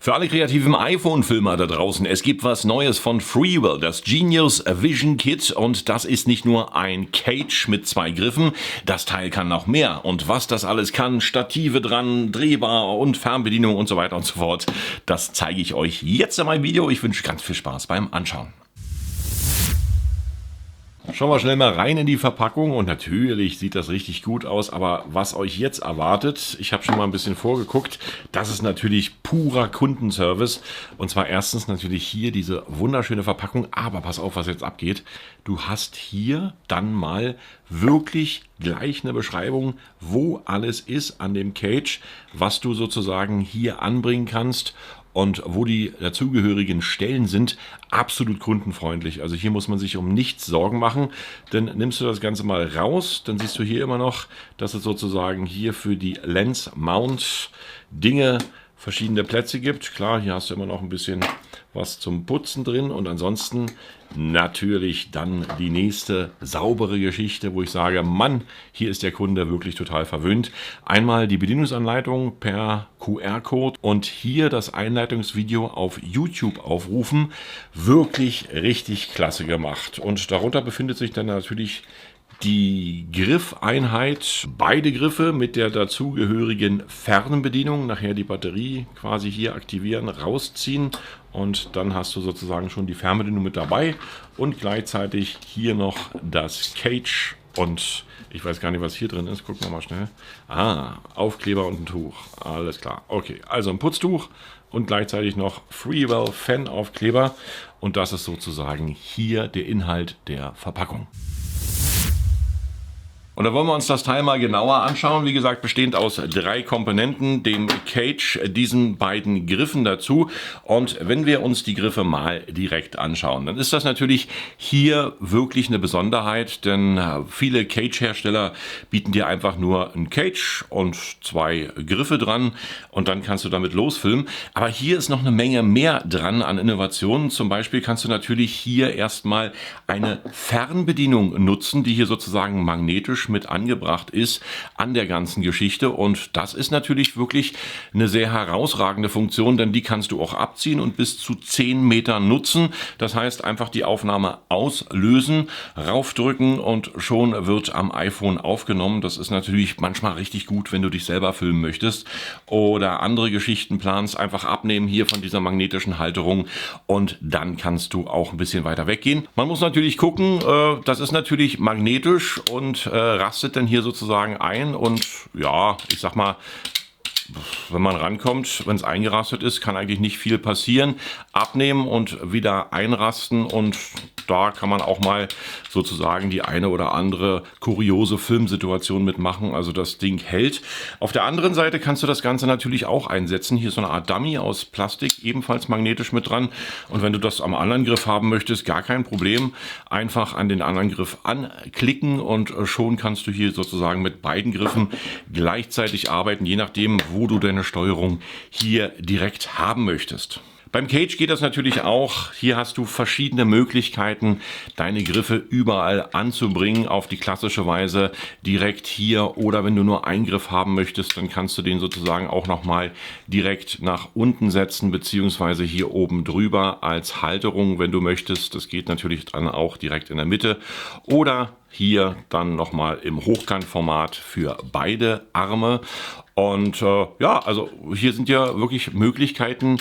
Für alle kreativen iPhone-Filmer da draußen, es gibt was Neues von Freewell, das Genius Vision Kit, und das ist nicht nur ein Cage mit 2 Griffen, das Teil kann noch mehr, und was das alles kann, Stative dran, drehbar und Fernbedienung und so weiter und so fort, das zeige ich euch jetzt in meinem Video. Ich wünsche ganz viel Spaß beim Anschauen. Schauen wir schnell mal rein in die Verpackung, und natürlich sieht das richtig gut aus, aber was euch jetzt erwartet, ich habe schon mal ein bisschen vorgeguckt, das ist natürlich purer Kundenservice, und zwar erstens natürlich hier diese wunderschöne Verpackung, aber pass auf, was jetzt abgeht, du hast hier dann mal wirklich gleich eine Beschreibung, wo alles ist an dem Cage, was du sozusagen hier anbringen kannst und wo die dazugehörigen Stellen sind. Absolut kundenfreundlich. Also hier muss man sich um nichts Sorgen machen. Dann nimmst du das Ganze mal raus, dann siehst du hier immer noch, dass es sozusagen hier für die Lens Mount Dinge verschiedene Plätze gibt. Klar, hier hast du immer noch ein bisschen was zum Putzen drin, und ansonsten natürlich dann die nächste saubere Geschichte, wo ich sage, Mann, hier ist der Kunde wirklich total verwöhnt. Einmal die Bedienungsanleitung per QR-Code und hier das Einleitungsvideo auf YouTube aufrufen. Wirklich richtig klasse gemacht. Und darunter befindet sich dann natürlich die Griffeinheit, beide Griffe mit der dazugehörigen Fernbedienung, nachher die Batterie quasi hier aktivieren, rausziehen, und dann hast du sozusagen schon die Fernbedienung mit dabei und gleichzeitig hier noch das Cage, und ich weiß gar nicht, was hier drin ist, gucken wir mal schnell. Aufkleber und ein Tuch, alles klar. Okay, also ein Putztuch und gleichzeitig noch Freewell Fan-Aufkleber, und das ist sozusagen hier der Inhalt der Verpackung. Und da wollen wir uns das Teil mal genauer anschauen. Wie gesagt, bestehend aus 3 Komponenten, dem Cage, diesen beiden Griffen dazu. Und wenn wir uns die Griffe mal direkt anschauen, dann ist das natürlich hier wirklich eine Besonderheit, denn viele Cage-Hersteller bieten dir einfach nur ein Cage und 2 Griffe dran, und dann kannst du damit losfilmen. Aber hier ist noch eine Menge mehr dran an Innovationen. Zum Beispiel kannst du natürlich hier erstmal eine Fernbedienung nutzen, die hier sozusagen magnetisch mit angebracht ist an der ganzen Geschichte, und das ist natürlich wirklich eine sehr herausragende Funktion, denn die kannst du auch abziehen und bis zu 10 Metern nutzen. Das heißt, einfach die Aufnahme auslösen, raufdrücken und schon wird am iPhone aufgenommen. Das ist natürlich manchmal richtig gut, wenn du dich selber filmen möchtest oder andere Geschichten planst, einfach abnehmen hier von dieser magnetischen Halterung, und dann kannst du auch ein bisschen weiter weggehen. Man muss natürlich gucken, das ist natürlich magnetisch und rastet dann hier sozusagen ein, und ja, ich sag mal, wenn man rankommt, wenn es eingerastet ist, kann eigentlich nicht viel passieren. Abnehmen und wieder einrasten, und da kann man auch mal sozusagen die eine oder andere kuriose Filmsituation mitmachen. Also das Ding hält. Auf der anderen Seite kannst du das Ganze natürlich auch einsetzen. Hier ist so eine Art Dummy aus Plastik, ebenfalls magnetisch mit dran. Und wenn du das am anderen Griff haben möchtest, gar kein Problem. Einfach an den anderen Griff anklicken, und schon kannst du hier sozusagen mit beiden Griffen gleichzeitig arbeiten, je nachdem, wo du deine Steuerung hier direkt haben möchtest. Beim Cage geht das natürlich auch. Hier hast du verschiedene Möglichkeiten, deine Griffe überall anzubringen, auf die klassische Weise direkt hier, oder wenn du nur einen Griff haben möchtest, dann kannst du den sozusagen auch nochmal direkt nach unten setzen, beziehungsweise hier oben drüber als Halterung, wenn du möchtest. Das geht natürlich dann auch direkt in der Mitte, oder hier dann nochmal im Hochkantformat für beide Arme. Und ja, also hier sind ja wirklich Möglichkeiten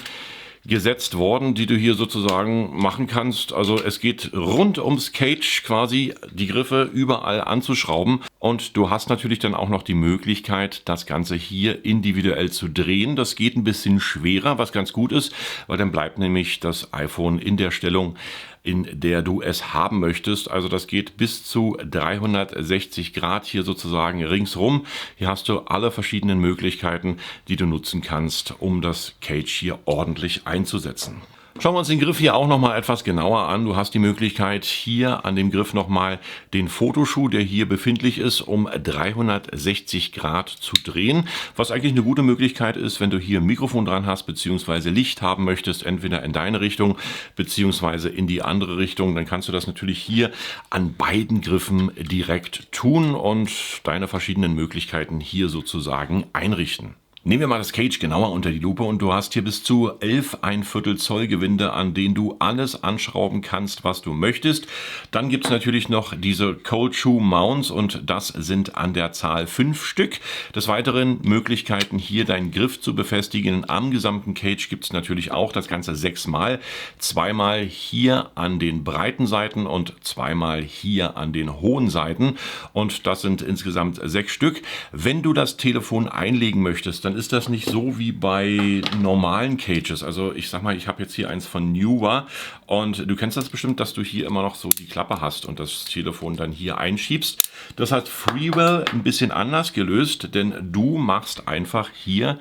gesetzt worden, die du hier sozusagen machen kannst. Also es geht rund ums Cage quasi, die Griffe überall anzuschrauben, und du hast natürlich dann auch noch die Möglichkeit, das Ganze hier individuell zu drehen. Das geht ein bisschen schwerer, was ganz gut ist, weil dann bleibt nämlich das iPhone in der Stellung, in der du es haben möchtest. Also das geht bis zu 360 Grad hier sozusagen ringsrum. Hier hast du alle verschiedenen Möglichkeiten, die du nutzen kannst, um das Cage hier ordentlich einzusetzen. Schauen wir uns den Griff hier auch nochmal etwas genauer an. Du hast die Möglichkeit, hier an dem Griff nochmal den Fotoschuh, der hier befindlich ist, um 360 Grad zu drehen. Was eigentlich eine gute Möglichkeit ist, wenn du hier ein Mikrofon dran hast, beziehungsweise Licht haben möchtest, entweder in deine Richtung, beziehungsweise in die andere Richtung. Dann kannst du das natürlich hier an beiden Griffen direkt tun und deine verschiedenen Möglichkeiten hier sozusagen einrichten. Nehmen wir mal das Cage genauer unter die Lupe und du hast hier bis zu 11,25 Zoll Gewinde, an denen du alles anschrauben kannst, was du möchtest. Dann gibt es natürlich noch diese Cold Shoe Mounts und das sind an der Zahl 5 Stück. Des Weiteren Möglichkeiten hier deinen Griff zu befestigen. Am gesamten Cage gibt es natürlich auch das Ganze 6-mal. Zweimal hier an den breiten Seiten und zweimal hier an den hohen Seiten. Und das sind insgesamt 6 Stück. Wenn du das Telefon einlegen möchtest, dann ist das nicht so wie bei normalen Cages. Also ich sag mal, ich habe jetzt hier eins von Neewer und du kennst das bestimmt, dass du hier immer noch so die Klappe hast und das Telefon dann hier einschiebst. Das hat Freewell ein bisschen anders gelöst, denn du machst einfach hier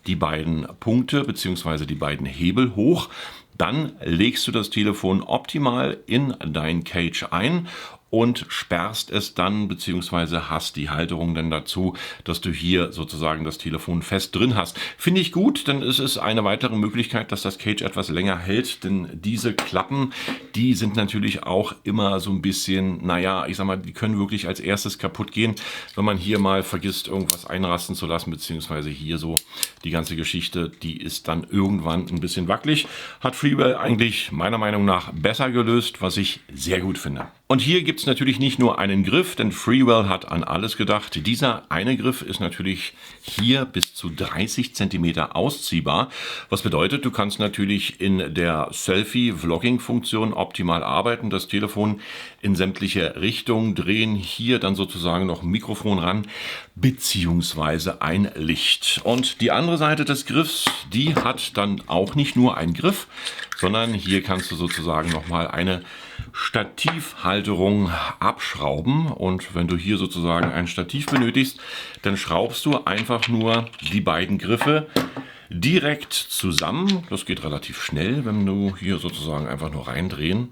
die beiden Punkte bzw. die beiden Hebel hoch. Dann legst du das Telefon optimal in dein Cage ein und sperrst es dann, beziehungsweise hast die Halterung dann dazu, dass du hier sozusagen das Telefon fest drin hast. Finde ich gut, denn es ist eine weitere Möglichkeit, dass das Cage etwas länger hält, denn diese Klappen, die sind natürlich auch immer so ein bisschen, naja, ich sag mal, die können wirklich als erstes kaputt gehen, wenn man hier mal vergisst, irgendwas einrasten zu lassen, beziehungsweise hier so die ganze Geschichte, die ist dann irgendwann ein bisschen wackelig. Hat Freewell eigentlich meiner Meinung nach besser gelöst, was ich sehr gut finde. Und hier gibt es natürlich nicht nur einen Griff, denn Freewell hat an alles gedacht. Dieser eine Griff ist natürlich hier bis zu 30 cm ausziehbar. Was bedeutet, du kannst natürlich in der Selfie-Vlogging-Funktion optimal arbeiten, das Telefon in sämtliche Richtungen drehen, hier dann sozusagen noch ein Mikrofon ran, beziehungsweise ein Licht. Und die andere Seite des Griffs, die hat dann auch nicht nur einen Griff, sondern hier kannst du sozusagen nochmal eine Stativhalterung abschrauben. Und wenn du hier sozusagen ein Stativ benötigst, dann schraubst du einfach nur die beiden Griffe direkt zusammen. Das geht relativ schnell, wenn du hier sozusagen einfach nur reindrehen.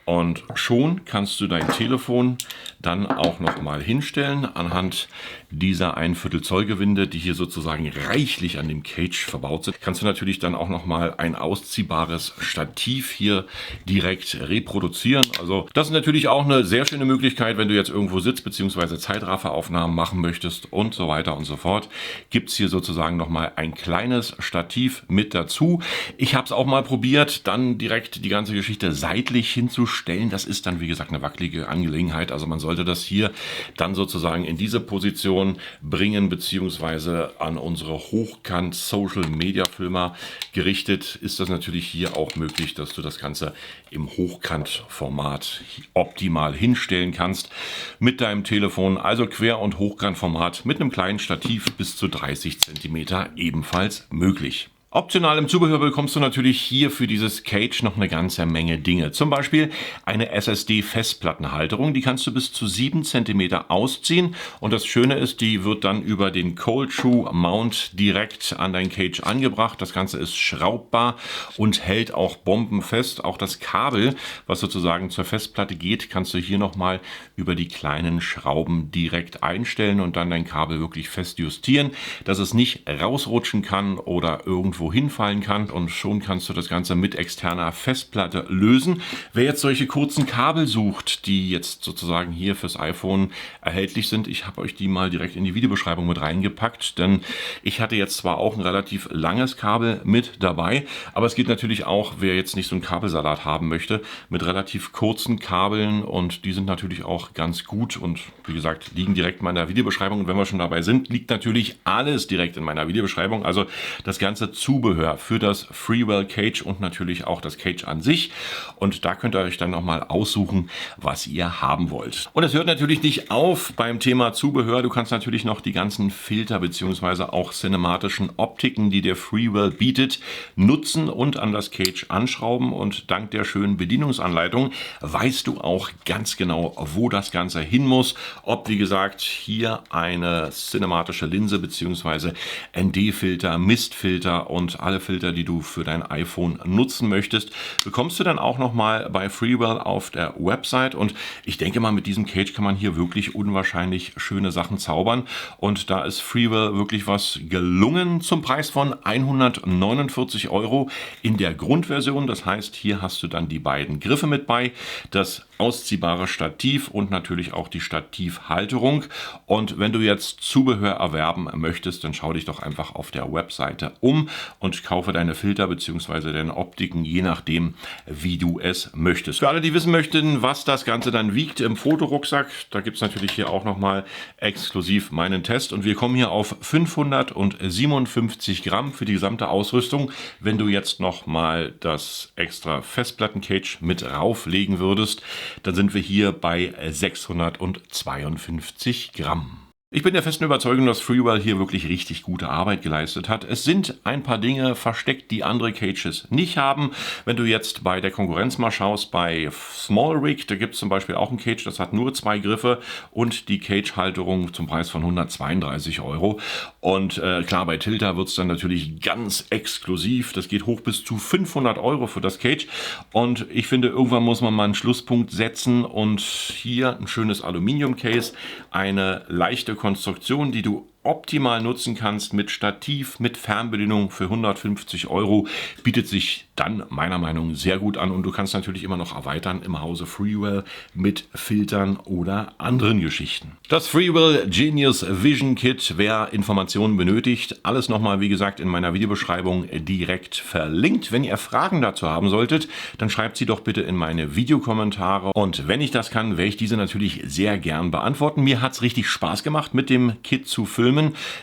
Und schon kannst du dein Telefon dann auch noch mal hinstellen anhand dieser 1/4 Zoll Gewinde, die hier sozusagen reichlich an dem Cage verbaut sind. Kannst du natürlich dann auch noch mal ein ausziehbares Stativ hier direkt reproduzieren. Also das ist natürlich auch eine sehr schöne Möglichkeit, wenn du jetzt irgendwo sitzt bzw. Zeitrafferaufnahmen machen möchtest und so weiter und so fort. Gibt es hier sozusagen noch mal ein kleines Stativ mit dazu. Ich habe es auch mal probiert, dann direkt die ganze Geschichte seitlich hinzustellen. Das ist dann wie gesagt eine wackelige Angelegenheit. Also man sollte das hier dann sozusagen in diese Position bringen, beziehungsweise an unsere Hochkant Social Media Filmer gerichtet ist das natürlich hier auch möglich, dass du das Ganze im Hochkantformat optimal hinstellen kannst mit deinem Telefon, also Quer- und Hochkantformat mit einem kleinen Stativ bis zu 30 cm ebenfalls möglich. Optional im Zubehör bekommst du natürlich hier für dieses Cage noch eine ganze Menge Dinge. Zum Beispiel eine SSD-Festplattenhalterung, die kannst du bis zu 7 cm ausziehen. Und das Schöne ist, die wird dann über den Cold Shoe Mount direkt an dein Cage angebracht. Das Ganze ist schraubbar und hält auch bombenfest. Auch das Kabel, was sozusagen zur Festplatte geht, kannst du hier nochmal über die kleinen Schrauben direkt einstellen und dann dein Kabel wirklich fest justieren, dass es nicht rausrutschen kann oder irgendwo hinfallen kann, und schon kannst du das Ganze mit externer Festplatte lösen. Wer jetzt solche kurzen Kabel sucht, die jetzt sozusagen hier fürs iPhone erhältlich sind, ich habe euch die mal direkt in die Videobeschreibung mit reingepackt, denn ich hatte jetzt zwar auch ein relativ langes Kabel mit dabei, aber es geht natürlich auch, wer jetzt nicht so einen Kabelsalat haben möchte, mit relativ kurzen Kabeln, und die sind natürlich auch ganz gut und wie gesagt, liegen direkt in meiner Videobeschreibung. Und wenn wir schon dabei sind, liegt natürlich alles direkt in meiner Videobeschreibung, also das ganze Zubehör für das Freewell Cage und natürlich auch das Cage an sich. Und da könnt ihr euch dann nochmal aussuchen, was ihr haben wollt. Und es hört natürlich nicht auf beim Thema Zubehör. Du kannst natürlich noch die ganzen Filter bzw. auch cinematischen Optiken, die der Freewell bietet, nutzen und an das Cage anschrauben. Und dank der schönen Bedienungsanleitung weißt du auch ganz genau, wo das Ganze hin muss. Ob, wie gesagt, hier eine cinematische Linse bzw. ND-Filter, Mistfilter und alle Filter, die du für dein iPhone nutzen möchtest, bekommst du dann auch nochmal bei Freewell auf der Website. Und ich denke mal, mit diesem Cage kann man hier wirklich unwahrscheinlich schöne Sachen zaubern. Und da ist Freewell wirklich was gelungen zum Preis von 149 € in der Grundversion. Das heißt, hier hast du dann die beiden Griffe mit bei, das ausziehbare Stativ und natürlich auch die Stativhalterung. Und wenn du jetzt Zubehör erwerben möchtest, dann schau dich doch einfach auf der Webseite um und kaufe deine Filter bzw. deine Optiken, je nachdem, wie du es möchtest. Für alle, die wissen möchten, was das Ganze dann wiegt im Fotorucksack, da gibt es natürlich hier auch nochmal exklusiv meinen Test und wir kommen hier auf 557 Gramm für die gesamte Ausrüstung. Wenn du jetzt nochmal das extra Festplatten-Cage mit rauflegen würdest, dann sind wir hier bei 652 Gramm. Ich bin der festen Überzeugung, dass Freewell hier wirklich richtig gute Arbeit geleistet hat. Es sind ein paar Dinge versteckt, die andere Cages nicht haben. Wenn du jetzt bei der Konkurrenz mal schaust, bei Small Rig, da gibt es zum Beispiel auch ein Cage, das hat nur 2 Griffe und die Cage-Halterung zum Preis von 132 €. Und klar, bei Tilta wird es dann natürlich ganz exklusiv. Das geht hoch bis zu 500 € für das Cage. Und ich finde, irgendwann muss man mal einen Schlusspunkt setzen. Und hier ein schönes Aluminium-Case, eine leichte Konstruktion, die du optimal nutzen kannst mit Stativ, mit Fernbedienung für 150 €, bietet sich dann meiner Meinung nach sehr gut an und du kannst natürlich immer noch erweitern im Hause Freewell mit Filtern oder anderen Geschichten. Das Freewell Genius Vision Kit, wer Informationen benötigt, alles nochmal wie gesagt in meiner Videobeschreibung direkt verlinkt. Wenn ihr Fragen dazu haben solltet, dann schreibt sie doch bitte in meine Videokommentare und wenn ich das kann, werde ich diese natürlich sehr gern beantworten. Mir hat es richtig Spaß gemacht, mit dem Kit zu filmen.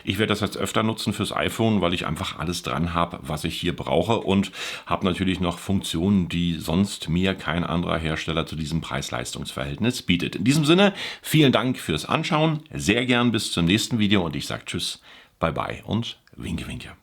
Ich werde das jetzt öfter nutzen fürs iPhone, weil ich einfach alles dran habe, was ich hier brauche und habe natürlich noch Funktionen, die sonst mir kein anderer Hersteller zu diesem Preis-Leistungs-Verhältnis bietet. In diesem Sinne, vielen Dank fürs Anschauen, sehr gern bis zum nächsten Video und ich sage Tschüss, Bye Bye und Winke Winke.